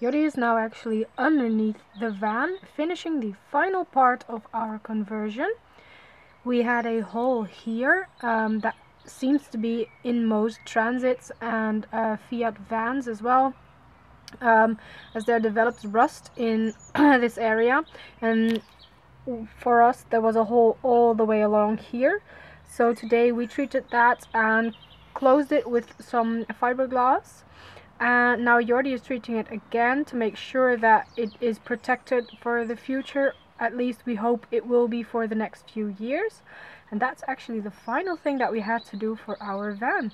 Yuri is now actually underneath the van, finishing the final part of our conversion. We had a hole here that seems to be in most transits and Fiat vans as well, as there developed rust in this area, and for us there was a hole all the way along here. So today we treated that and closed it with some fiberglass, and now Jordi is treating it again to make sure that it is protected for the future. At least we hope it will be for the next few years. And that's actually the final thing that we had to do for our van.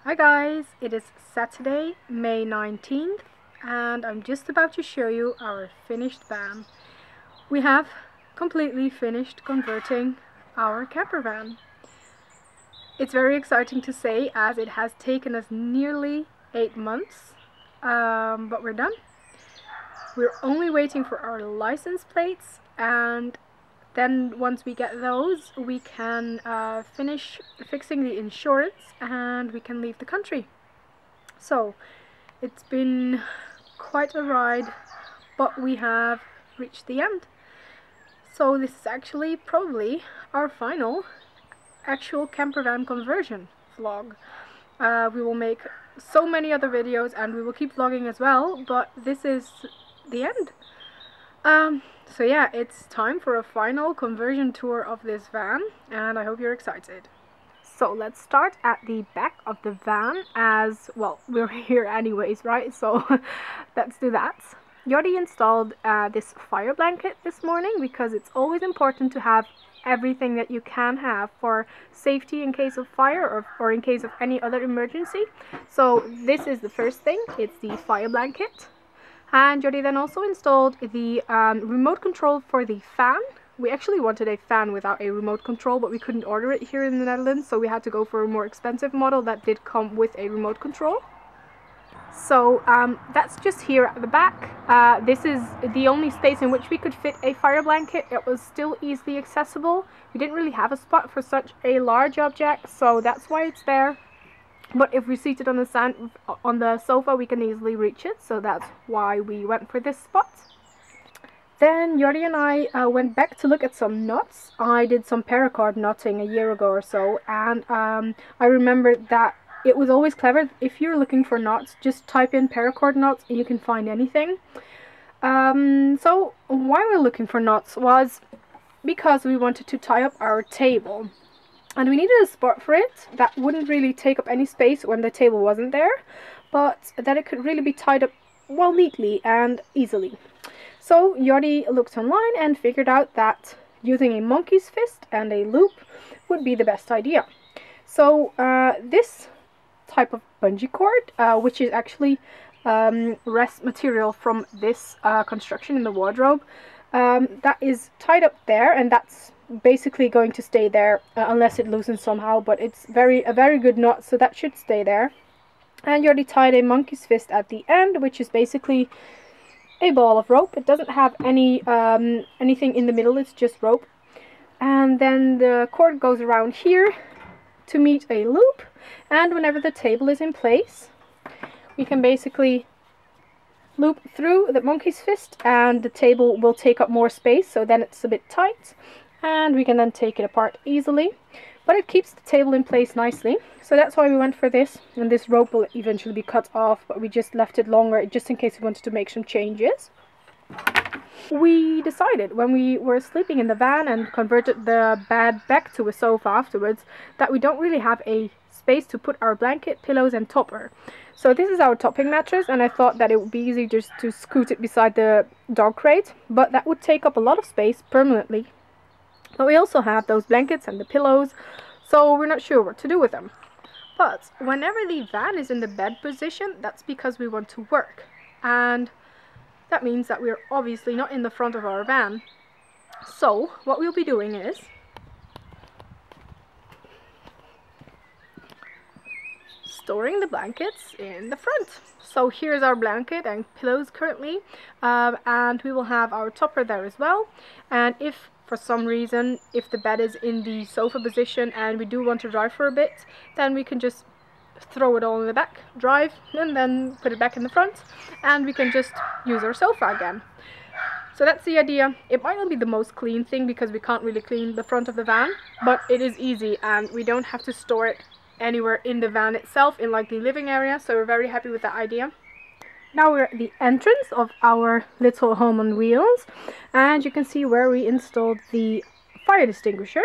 Hi guys, it is Saturday, May 19th, and I'm just about to show you our finished van. We have completely finished converting our camper van. It's very exciting to say, as it has taken us nearly 8 months, but we're done. We're only waiting for our license plates, and then once we get those, we can finish fixing the insurance and we can leave the country. So it's been quite a ride, but we have reached the end. So this is actually probably our final actual camper van conversion vlog. We will make so many other videos and we will keep vlogging as well, but this is the end. So yeah, it's time for a final conversion tour of this van, and I hope you're excited. So let's start at the back of the van, as well, we're here anyways, right? So let's do that. Jordi installed this fire blanket this morning because it's always important to have everything that you can have for safety in case of fire or in case of any other emergency. So this is the first thing, it's the fire blanket. And Jordi then also installed the remote control for the fan. We actually wanted a fan without a remote control, but we couldn't order it here in the Netherlands, so we had to go for a more expensive model that did come with a remote control. So that's just here at the back. This is the only space in which we could fit a fire blanket. It was still easily accessible. We didn't really have a spot for such a large object, so that's why it's there. But if we're seated on the sofa, we can easily reach it, so that's why we went for this spot. Then Jordi and I went back to look at some knots. I did some paracord knotting a year ago or so, and I remembered that it was always clever, if you're looking for knots, just type in paracord knots and you can find anything. So why we're looking for knots was because we wanted to tie up our table. And we needed a spot for it that wouldn't really take up any space when the table wasn't there, but that it could really be tied up well neatly and easily. So Jordi looked online and figured out that using a monkey's fist and a loop would be the best idea. So this type of bungee cord, which is actually rest material from this construction in the wardrobe, that is tied up there, and that's basically going to stay there unless it loosens somehow, but it's a very good knot, so that should stay there. And you already tied a monkey's fist at the end, which is basically a ball of rope. It doesn't have any anything in the middle, it's just rope. And then the cord goes around here to meet a loop, and whenever the table is in place, we can basically loop through the monkey's fist and the table will take up more space, so then it's a bit tight. And we can then take it apart easily, but it keeps the table in place nicely, so that's why we went for this. And this rope will eventually be cut off, but we just left it longer just in case we wanted to make some changes. We decided when we were sleeping in the van and converted the bed back to a sofa afterwards that we don't really have a space to put our blanket, pillows and topper. So this is our topping mattress, and I thought that it would be easy just to scoot it beside the dog crate, but that would take up a lot of space permanently. But we also have those blankets and the pillows, so we're not sure what to do with them. But whenever the van is in the bed position, that's because we want to work. And that means that we're obviously not in the front of our van. So what we'll be doing is storing the blankets in the front. So here's our blanket and pillows currently, and we will have our topper there as well. And if for some reason, if the bed is in the sofa position and we do want to drive for a bit, then we can just throw it all in the back, drive, and then put it back in the front, and we can just use our sofa again. So that's the idea. It might not be the most clean thing because we can't really clean the front of the van, but it is easy and we don't have to store it anywhere in the van itself, in like the living area, so we're very happy with that idea. Now we're at the entrance of our little home on wheels, and you can see where we installed the fire extinguisher.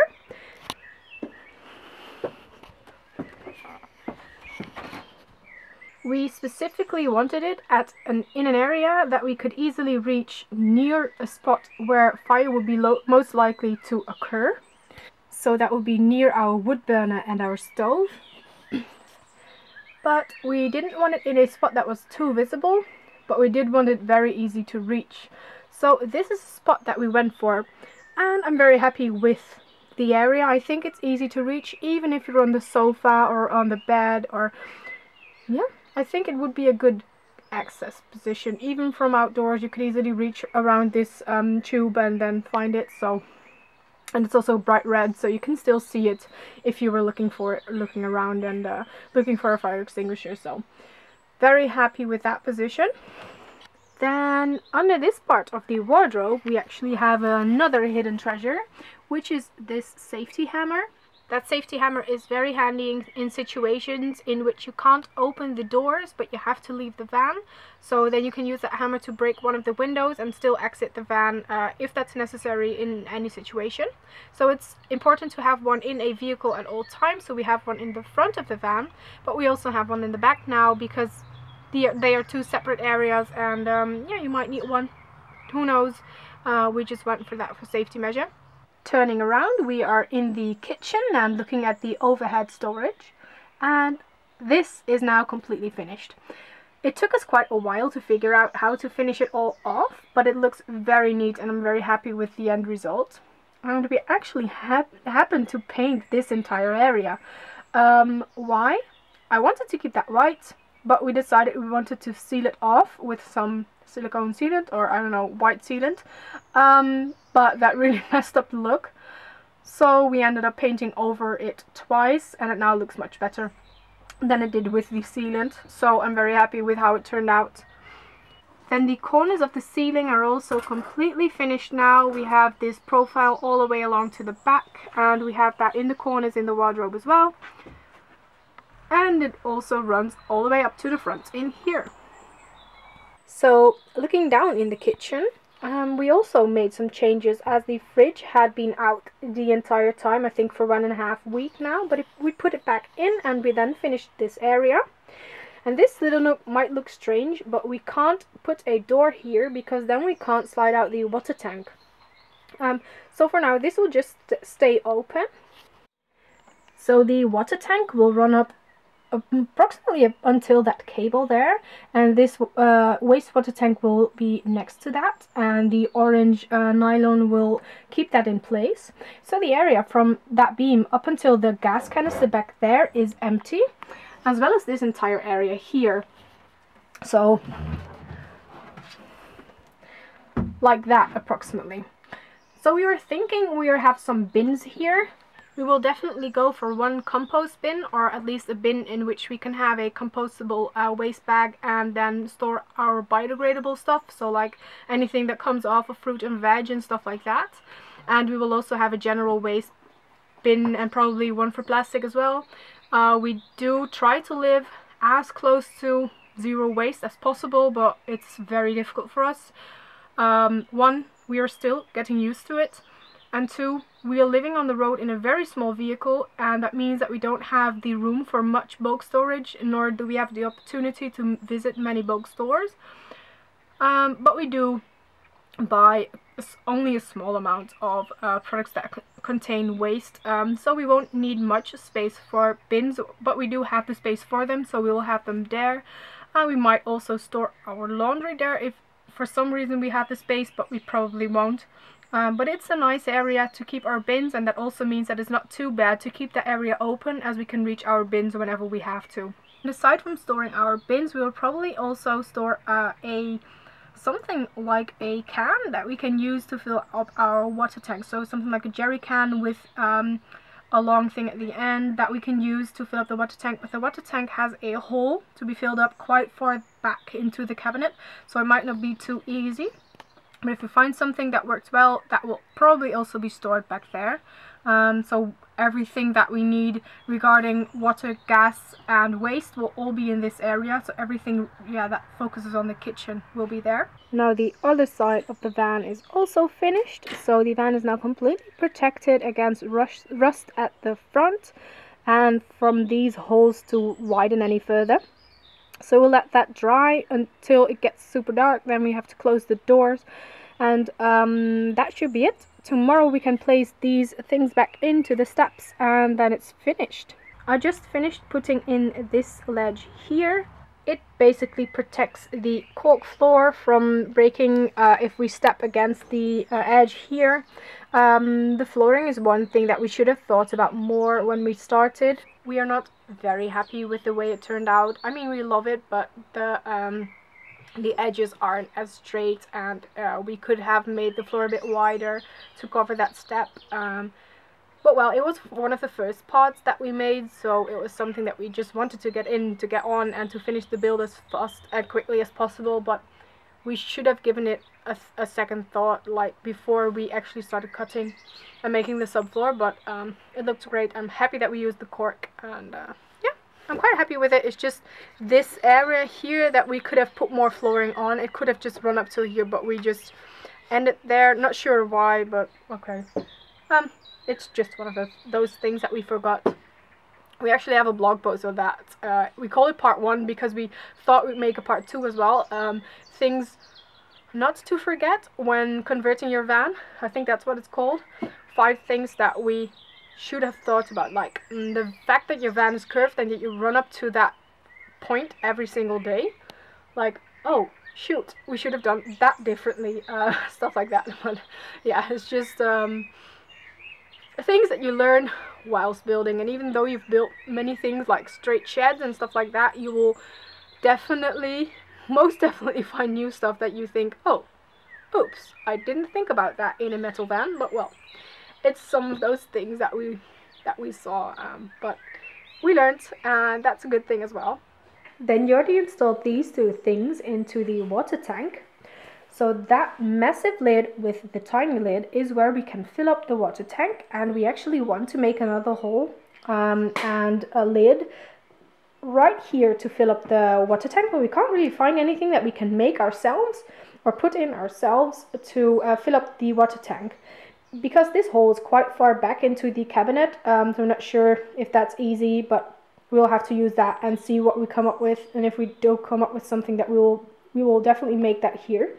We specifically wanted it in an area that we could easily reach near a spot where fire would be most likely to occur. So that would be near our wood burner and our stove. But we didn't want it in a spot that was too visible, but we did want it very easy to reach. So this is a spot that we went for, and I'm very happy with the area. I think it's easy to reach even if you're on the sofa or on the bed, or yeah, I think it would be a good access position. Even from outdoors you could easily reach around this tube and then find it. So, and it's also bright red, so you can still see it if you were looking for it, looking around and looking for a fire extinguisher. So very happy with that position. Then under this part of the wardrobe we actually have another hidden treasure, which is this safety hammer. That safety hammer is very handy in situations in which you can't open the doors but you have to leave the van. So then you can use that hammer to break one of the windows and still exit the van if that's necessary in any situation. So it's important to have one in a vehicle at all times. So we have one in the front of the van, but we also have one in the back now because they are two separate areas, and yeah, you might need one. Who knows? We just went for that for safety measure. Turning around, we are in the kitchen and looking at the overhead storage, and this is now completely finished. It took us quite a while to figure out how to finish it all off, but it looks very neat and I'm very happy with the end result. And we actually happened to paint this entire area. Why? I wanted to keep that white, but we decided we wanted to seal it off with some silicone sealant, or I don't know, white sealant, but that really messed up the look, so we ended up painting over it twice and it now looks much better than it did with the sealant, so I'm very happy with how it turned out. Then the corners of the ceiling are also completely finished now. We have this profile all the way along to the back, and we have that in the corners in the wardrobe as well, and it also runs all the way up to the front in here. So looking down in the kitchen, we also made some changes, as the fridge had been out the entire time, I think for 1.5 weeks now, but we put it back in and we then finished this area. And this little nook might look strange, but we can't put a door here because then we can't slide out the water tank. So for now this will just stay open. So the water tank will run up approximately up until that cable there, and this wastewater tank will be next to that, and the orange nylon will keep that in place. So the area from that beam up until the gas canister back there is empty, as well as this entire area here. So like that approximately. So we were thinking we have some bins here. We will definitely go for one compost bin, or at least a bin in which we can have a compostable waste bag and then store our biodegradable stuff, so like anything that comes off of fruit and veg and stuff like that. And we will also have a general waste bin and probably one for plastic as well. We do try to live as close to zero waste as possible, but it's very difficult for us. One, we are still getting used to it. And two, we are living on the road in a very small vehicle, and that means that we don't have the room for much bulk storage, nor do we have the opportunity to visit many bulk stores. But we do buy only a small amount of products that contain waste, so we won't need much space for bins, but we do have the space for them, so we will have them there. We might also store our laundry there if for some reason we have the space, but we probably won't. But it's a nice area to keep our bins, and that also means that it's not too bad to keep the area open, as we can reach our bins whenever we have to. And aside from storing our bins, we will probably also store something like a can that we can use to fill up our water tank. So something like a jerry can with a long thing at the end that we can use to fill up the water tank, but the water tank has a hole to be filled up quite far back into the cabinet, so it might not be too easy. But if we find something that works well, that will probably also be stored back there. So everything that we need regarding water, gas and waste will all be in this area. So everything, yeah, that focuses on the kitchen will be there. Now the other side of the van is also finished. So the van is now completely protected against rust at the front and from these holes to widen any further. So we'll let that dry until it gets super dark. Then we have to close the doors, and that should be it. Tomorrow we can place these things back into the steps and then it's finished. I just finished putting in this ledge here. It basically protects the caulk floor from breaking if we step against the edge here. The flooring is one thing that we should have thought about more when we started. We are not very happy with the way it turned out. I mean, we love it, but the edges aren't as straight, and we could have made the floor a bit wider to cover that step. But well, it was one of the first pods that we made, so it was something that we just wanted to get on and to finish the build as fast and quickly as possible. But we should have given it a second thought, like before we actually started cutting and making the subfloor. But it looked great. I'm happy that we used the cork, and yeah, I'm quite happy with it. It's just this area here that we could have put more flooring on. It could have just run up to here, but we just ended there. Not sure why, but okay. It's just one of those things that we forgot. We actually have a blog post of that. We call it part 1 because we thought we'd make a part 2 as well. Things not to forget when converting your van. I think that's what it's called. 5 things that we should have thought about. Like the fact that your van is curved and that you run up to that point every single day. Like, oh shoot, we should have done that differently. Stuff like that. But yeah, it's just things that you learn whilst building. And even though you've built many things like straight sheds and stuff like that, you will most definitely find new stuff that you think, oh, oops, I didn't think about that in a metal van. But well, it's some of those things that we saw, but we learned, and that's a good thing as well. Then Jordi installed these 2 things into the water tank. So that massive lid with the tiny lid is where we can fill up the water tank, and we actually want to make another hole and a lid right here to fill up the water tank, but we can't really find anything that we can make ourselves or put in ourselves to fill up the water tank. Because this hole is quite far back into the cabinet, so I'm not sure if that's easy, but we'll have to use that and see what we come up with. And if we do come up with something, that we will definitely make that here.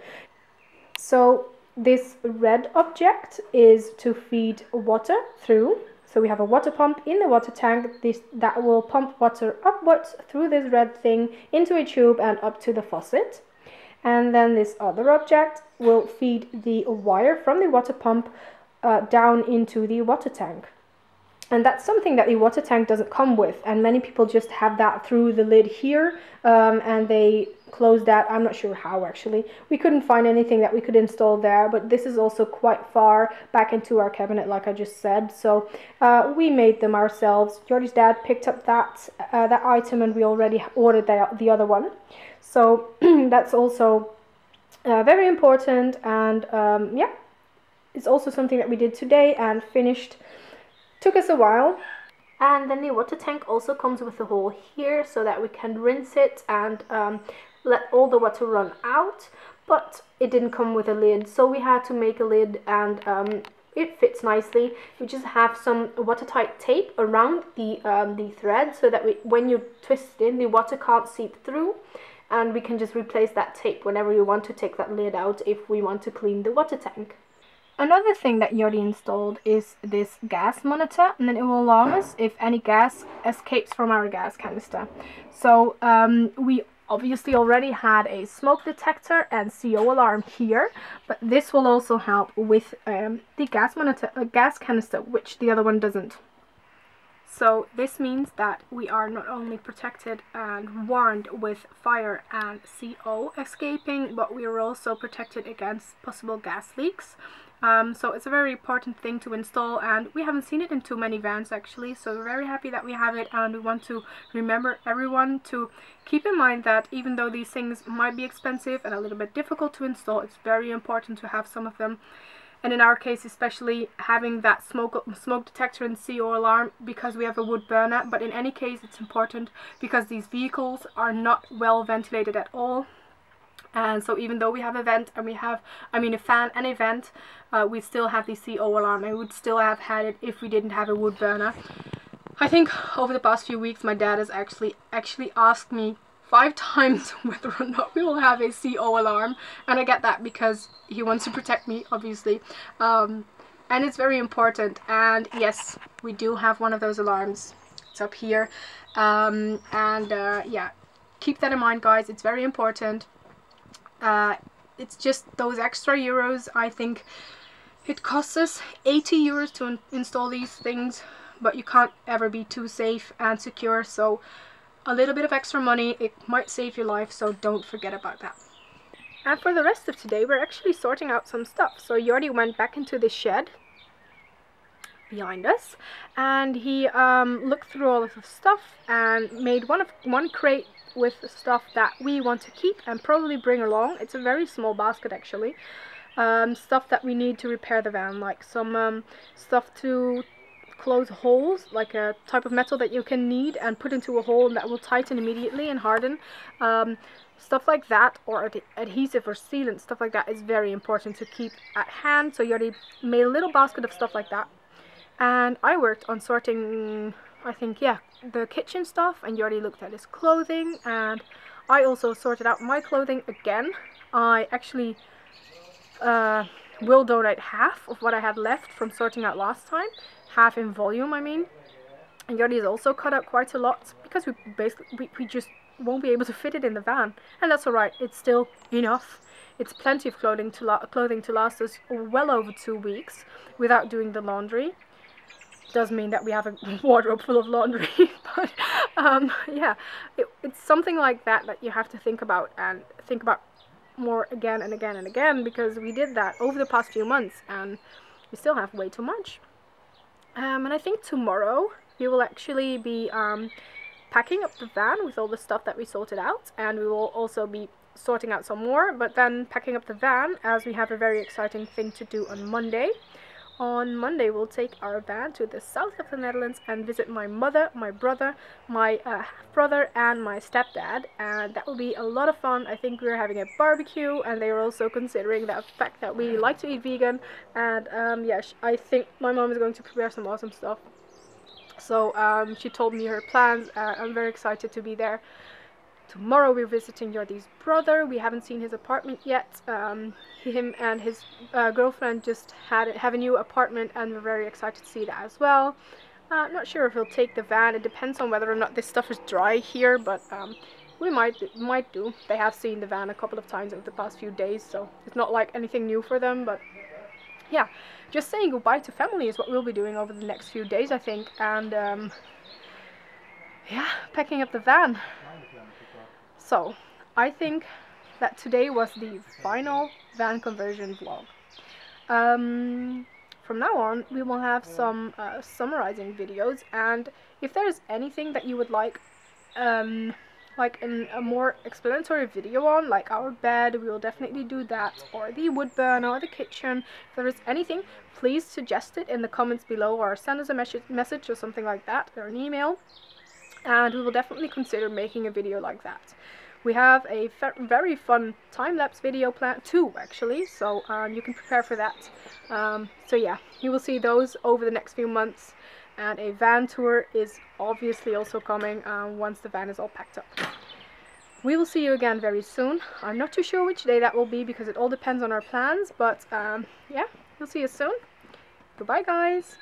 So this red object is to feed water through. So we have a water pump in the water tank that will pump water upwards through this red thing into a tube and up to the faucet. And then this other object will feed the wire from the water pump down into the water tank. And that's something that the water tank doesn't come with, and many people just have that through the lid here, and they close that. I'm not sure how, actually. We couldn't find anything that we could install there, but this is also quite far back into our cabinet, like I just said. So we made them ourselves. Jordi's dad picked up that item, and we already ordered the other one. So that's also very important, and yeah, it's also something that we did today and finished. Took us a while. And then the water tank also comes with a hole here so that we can rinse it and let all the water run out, but it didn't come with a lid, so we had to make a lid, and it fits nicely. We just have some watertight tape around the thread so that when you twist it in, the water can't seep through, and we can just replace that tape whenever we want to take that lid out if we want to clean the water tank. Another thing that Jordi installed is this gas monitor, and then it will alarm us if any gas escapes from our gas canister. So we obviously already had a smoke detector and CO alarm here, but this will also help with the gas monitor, gas canister, which the other one doesn't. So this means that we are not only protected and warned with fire and CO escaping, but we are also protected against possible gas leaks. So it's a very important thing to install, and we haven't seen it in too many vans actually, so we're very happy that we have it, and we want to remember everyone to keep in mind that even though these things might be expensive and a little bit difficult to install, it's very important to have some of them. And in our case especially, having that smoke detector and CO alarm, because we have a wood burner. But in any case, it's important because these vehicles are not well ventilated at all. And so even though we have a vent and we have, a fan and a vent, we still have the CO alarm, and we would still have had it if we didn't have a wood burner. I think over the past few weeks my dad has actually asked me 5 times whether or not we will have a CO alarm, and I get that because he wants to protect me, obviously, and it's very important. And yes, we do have one of those alarms. It's up here, yeah, keep that in mind, guys. It's very important. It's just those extra euros. I think it costs us 80 euros to install these things, but you can't ever be too safe and secure, so a little bit of extra money, it might save your life, so don't forget about that. And for the rest of today, we're actually sorting out some stuff. So Jordi went back into the shed behind us, and he looked through all of the stuff and made one crate with stuff that we want to keep and probably bring along. It's a very small basket actually. Stuff that we need to repair the van, like some stuff to close holes, like a type of metal that you can knead and put into a hole and that will tighten immediately and harden. Stuff like that, or adhesive or sealant, stuff like that is very important to keep at hand. So you already made a little basket of stuff like that. And I worked on sorting, I think, yeah, the kitchen stuff, and Jordi looked at his clothing, and I also sorted out my clothing again. I actually will donate half of what I had left from sorting out last time, half in volume, I mean. And Jordi has also cut out quite a lot because we just won't be able to fit it in the van, and that's alright. It's still enough. It's plenty of clothing to last us well over 2 weeks without doing the laundry. Does mean that we have a wardrobe full of laundry, but yeah, it's something like that you have to think about, and think about more again and again and again, because we did that over the past few months and we still have way too much. And I think tomorrow we will actually be packing up the van with all the stuff that we sorted out, and we will also be sorting out some more, but then packing up the van, as we have a very exciting thing to do on Monday. On Monday, we'll take our van to the south of the Netherlands and visit my mother, my brother, my half-brother, and my stepdad, and that will be a lot of fun. I think we're having a barbecue, and they are also considering the fact that we like to eat vegan, and yeah, I think my mom is going to prepare some awesome stuff. So she told me her plans. I'm very excited to be there. Tomorrow we're visiting Jordi's brother. We haven't seen his apartment yet. Him and his girlfriend just have a new apartment, and we're very excited to see that as well. Not sure if he'll take the van. It depends on whether or not this stuff is dry here, but we might do. They have seen the van a couple of times over the past few days, so it's not like anything new for them. But yeah, just saying goodbye to family is what we'll be doing over the next few days, I think. And yeah, packing up the van. So, I think that today was the final van conversion vlog. From now on, we will have some summarizing videos, and if there's anything that you would like a more explanatory video on, like our bed, we will definitely do that, or the wood burner, or the kitchen. If there is anything, please suggest it in the comments below, or send us a message or something like that, or an email, and we will definitely consider making a video like that. We have a very fun time-lapse video planned too, actually, so you can prepare for that. So yeah, you will see those over the next few months, and a van tour is obviously also coming once the van is all packed up. We will see you again very soon. I'm not too sure which day that will be because it all depends on our plans, but yeah, we'll see you soon. Goodbye, guys!